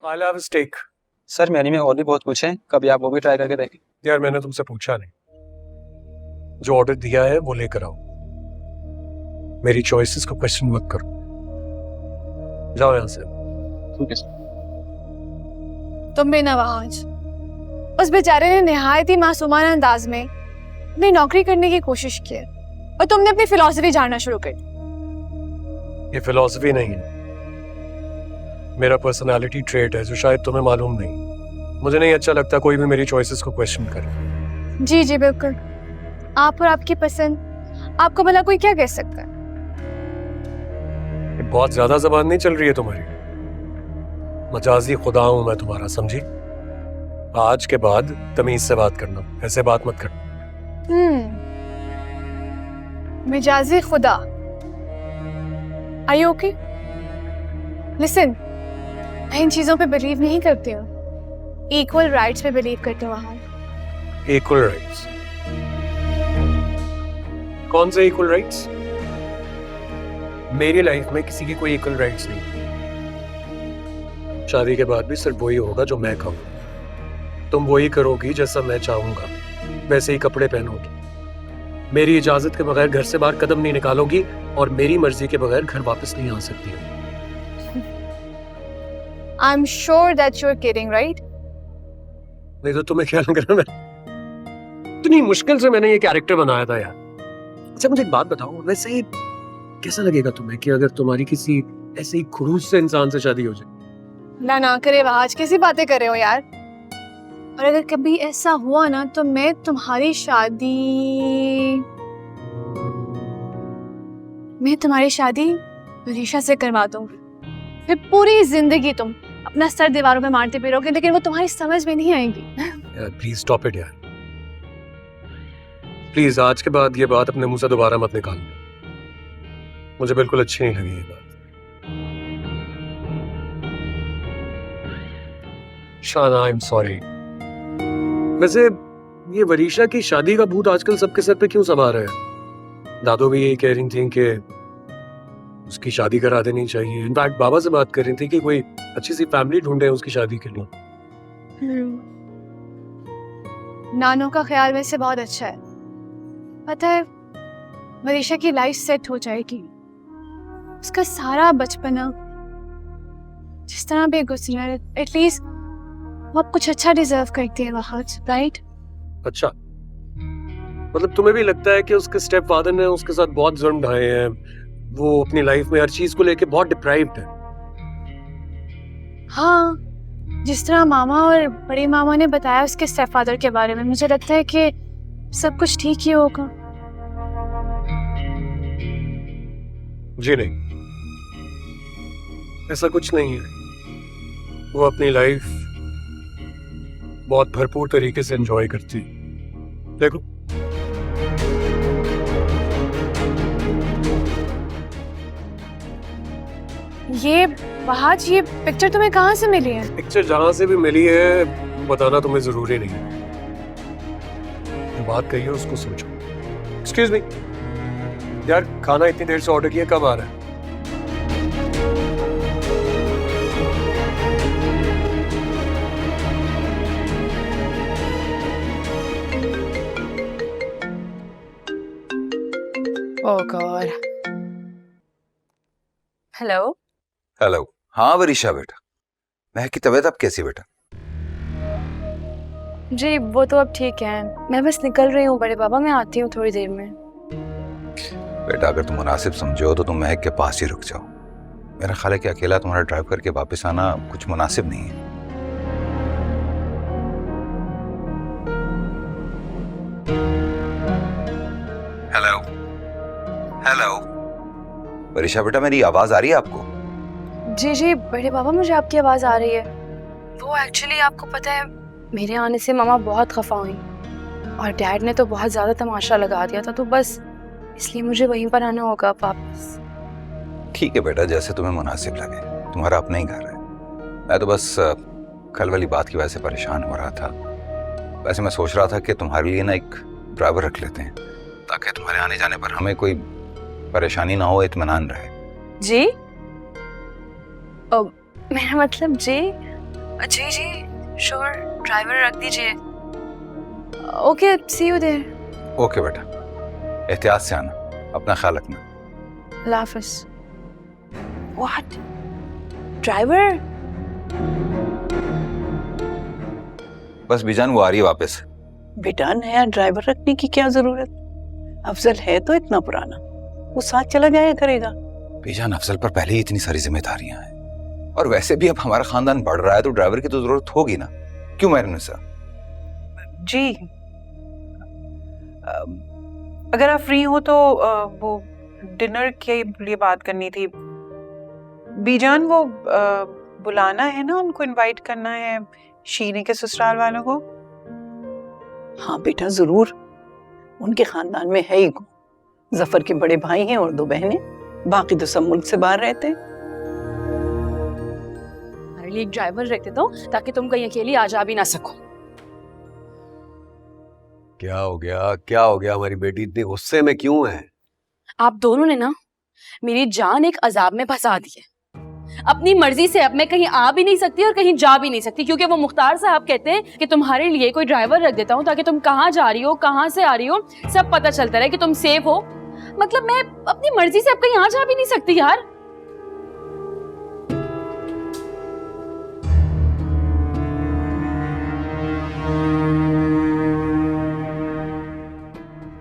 I'll have a steak. Sir menu में और भी बहुत कुछ है, कभी आप वो भी ट्राई करके देखें। यार मैंने तुमसे पूछा नहीं, जो ऑर्डर दिया है वो लेकर आओ। मेरी चॉइसेस को क्वेश्चन मत करो, जाओ यहाँ से। ठीक है सर। तुम भी नवाज, उस बेचारे ने निहायत ही मासूमाना अंदाज में अपनी नौकरी करने की कोशिश की और तुमने अपनी फिलॉसफी जानना शुरू कर दी। ये फिलॉसफी नहीं है, मेरा पर्सनालिटी ट्रेट है जो शायद तुम्हें मालूम नहीं। मुझे नहीं अच्छा लगता कोई भी मेरी चॉइसेस को क्वेश्चन करे। जी जी बिल्कुल, आप और आपकी पसंद, आपको भला कोई क्या कह सकता है। ये बहुत ज्यादा जबान नहीं चल रही है तुम्हारी। मजाजी खुदा हूं मैं तुम्हारा, समझी? आज के बाद तमीज से बात करना, ऐसे बात मत करना। मिजाजी खुदा, आर यू ओके? लिसन, मैं इन चीजों पे बिलीव नहीं करती हूँ, इक्वल राइट्स पे बिलीव करती हूँ। वहाँ इक्वल राइट्स? कौन से इक्वल राइट्स? मेरी लाइफ में किसी की कोई इक्वल राइट्स नहीं। शादी के बाद भी सिर्फ वही होगा जो मैं कहूँगा। तुम वही करोगी जैसा मैं चाहूंगा, वैसे ही कपड़े पहनोगी। मेरी इजाजत के बगैर घर से बाहर कदम नहीं निकालोगी और मेरी मर्जी के बगैर घर वापस नहीं आ सकती हो। I am sure that you are kidding, right? नहीं तो तुम्हें क्या लग रहा है इतनी मुश्किल से मैंने ये कैरेक्टर बनाया था यार। अच्छा मुझे एक बात बताओ, वैसे कैसा लगेगा तुम्हें कि अगर तुम्हारी किसी ऐसे ही खड़ूस से इंसान से शादी हो जाए? ना करे, आज कैसी बातें कर रहे हो यार। और अगर कभी ऐसा हुआ ना तो मैं तुम्हारी शादी वरीशा से करवा दूंगी। फिर पूरी जिंदगी तुम अपना सर दीवारों पे मारते फिरोगे, लेकिन वो तुम्हारी समझ में नहीं आएगी। यार प्लीज स्टॉप इट यार, प्लीज। आज के बाद ये बात अपने मुंह से दोबारा मत निकालना, मुझे बिल्कुल अच्छी नहीं लगी ये बात। शाना, आई एम सॉरी। वैसे ये वरीशा की शादी का भूत आजकल सबके सर पे क्यों सवार है? दादू भी यही कह रही थी कि उसकी शादी करा देनी चाहिए। इनफैक्ट बाबा से बात कर रही थी कि कोई अच्छी सी फैमिली ढूंढे उसकी शादी के लिए। नानू का ख्याल वैसे बहुत अच्छा है। पता है, वरीशा की लाइफ सेट हो जाएगी। उसका सारा बचपना जिस तरह भी गुजरा है, एटलीस्ट वो अब कुछ अच्छा डिजर्व करती है वहाज, राइट? अच्छा, मतलब तुम्हें भी लगता है कि उसके स्टेप फादर ने उसके साथ बहुत जुर्म ढाए हैं, वो अपनी लाइफ में हर चीज को लेके बहुत डिप्राइव्ड है? हाँ, जिस तरह मामा और बड़ी मामा ने बताया उसके स्टेप फादर के बारे में, मुझे लगता है कि सब कुछ ठीक ही होगा। जी नहीं, ऐसा कुछ नहीं है। वो अपनी लाइफ बहुत भरपूर तरीके से एंजॉय करती है। देखो, ये वहाज, ये पिक्चर तुम्हें कहाँ से मिली है? पिक्चर जहां से भी मिली है बताना तुम्हें जरूरी नहीं है। जो बात कही है उसको सोचो। एक्सक्यूज मी यार, खाना इतनी देर से ऑर्डर किया, कब आ रहा है? ओह गॉड। हेलो। हेलो। हाँ वरीशा बेटा, महक की तबीयत अब कैसी बेटा? जी वो तो अब ठीक है, मैं बस निकल रही हूँ बड़े बाबा, मैं आती हूँ थोड़ी देर में। बेटा अगर तुम मुनासिब समझो तो तुम महक के पास ही रुक जाओ। मेरा ख्याल है कि अकेला तुम्हारा ड्राइव करके वापस आना कुछ मुनासिब नहीं है। हेलो हेलो वरीशा बेटा, मेरी आवाज आ रही है आपको? जी जी बड़े बाबा, मुझे आपकी आवाज़ आ रही है। वो एक्चुअली आपको पता है, मेरे आने से मामा बहुत खफा हुई और डैड ने तो बहुत ज़्यादा तमाशा लगा दिया था, तो बस इसलिए मुझे वहीं पर आना होगा वापस। ठीक है बेटा, जैसे तुम्हें मुनासिब लगे, तुम्हारा अपना ही घर है। मैं तो बस कल वाली बात की वजह से परेशान हो रहा था। वैसे मैं सोच रहा था कि तुम्हारे लिए ना एक ड्राइवर रख लेते हैं, ताकि तुम्हारे आने जाने पर हमें कोई परेशानी ना हो, इत्मीनान रहे। जी? मेरा मतलब जी, जी जी श्योर, ड्राइवर रख दीजिए। Okay, see you there. Okay बेटा, एहतियात से आना, अपना ख्याल रखना। अल्लाह हाफिज। व्हाट? ड्राइवर? बस बीजान वो आ रही है वापस। बेटा नया ड्राइवर रखने की क्या जरूरत? अफजल है तो इतना पुराना, वो साथ चला जाया करेगा। बीजान अफजल पर पहले ही इतनी सारी जिम्मेदारियां हैं, और वैसे भी अब हमारा खानदान बढ़ रहा है तो ड्राइवर की तो जरूरत होगी ना। क्यों मैरिनिसा? जी अगर आप फ्री हो तो वो डिनर के लिए बात करनी थी। बीजान वो बुलाना है ना, उनको इनवाइट करना है शीने के ससुराल वालों को। हाँ बेटा जरूर, उनके खानदान में है ही को। जफर के बड़े भाई हैं और 2 बहनें, बाकी तो सब मुल्क से बाहर रहते हैं। हमारे लिए एक ड्राइवर रख देता हूँ ताकि तुम कहीं अकेली आ जा भी ना सको। क्या हो गया, क्या हो गया? हमारी बेटी इतनी गुस्से में क्यों है? आप दोनों ने ना मेरी जान एक अजाब में फंसा दी है। अपनी मर्जी से अब मैं कहीं आ भी नहीं सकती और कहीं जा भी नहीं सकती, क्योंकि वो मुख्तार साहब कहते हैं कि तुम्हारे लिए कोई ड्राइवर रख देता हूँ ताकि तुम कहाँ जा रही हो, कहाँ से आ रही हो, सब पता चलता रहे कि तुम सेफ हो। मतलब मैं अपनी मर्जी से अब कहीं आ जा भी नहीं सकती यार।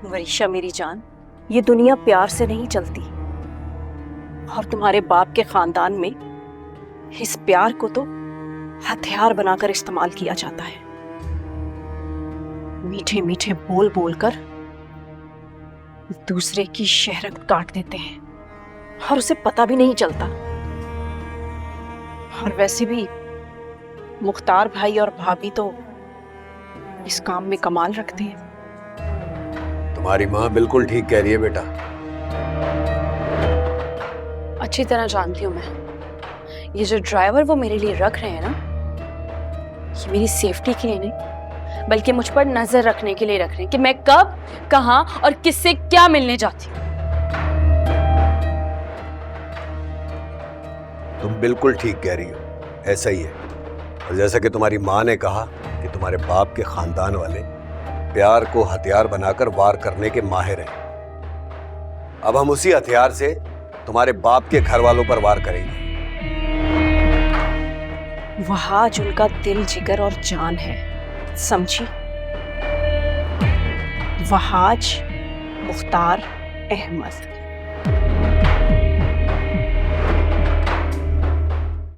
वरीशा मेरी जान, ये दुनिया प्यार से नहीं चलती, और तुम्हारे बाप के खानदान में इस प्यार को तो हथियार बनाकर इस्तेमाल किया जाता है। मीठे मीठे बोल बोलकर दूसरे की शहरत काट देते हैं और उसे पता भी नहीं चलता। और वैसे भी मुख्तार भाई और भाभी तो इस काम में कमाल रखते हैं। तुम्हारी माँ बिल्कुल ठीक कह रही है बेटा। अच्छी तरह जानती हूँ मैं, ये जो ड्राइवर वो मेरे लिए रख रहे हैं ना, ये मेरी सेफ्टी के लिए नहीं बल्कि मुझ पर नजर रखने के लिए रख रहे हैं कि मैं कब, कहां और किससे क्या मिलने जाती हूँ। तुम बिल्कुल ठीक कह रही हो, ऐसा ही है। और जैसा कि तुम्हारी माँ ने कहा कि तुम्हारे बाप के खानदान वाले प्यार को हथियार बनाकर वार करने के माहिर हैं। अब हम उसी हथियार से तुम्हारे बाप के घर वालों पर वार करेंगे। वहाज उनका दिल, जिगर और जान है, समझी? वहाज मुख्तार अहमद।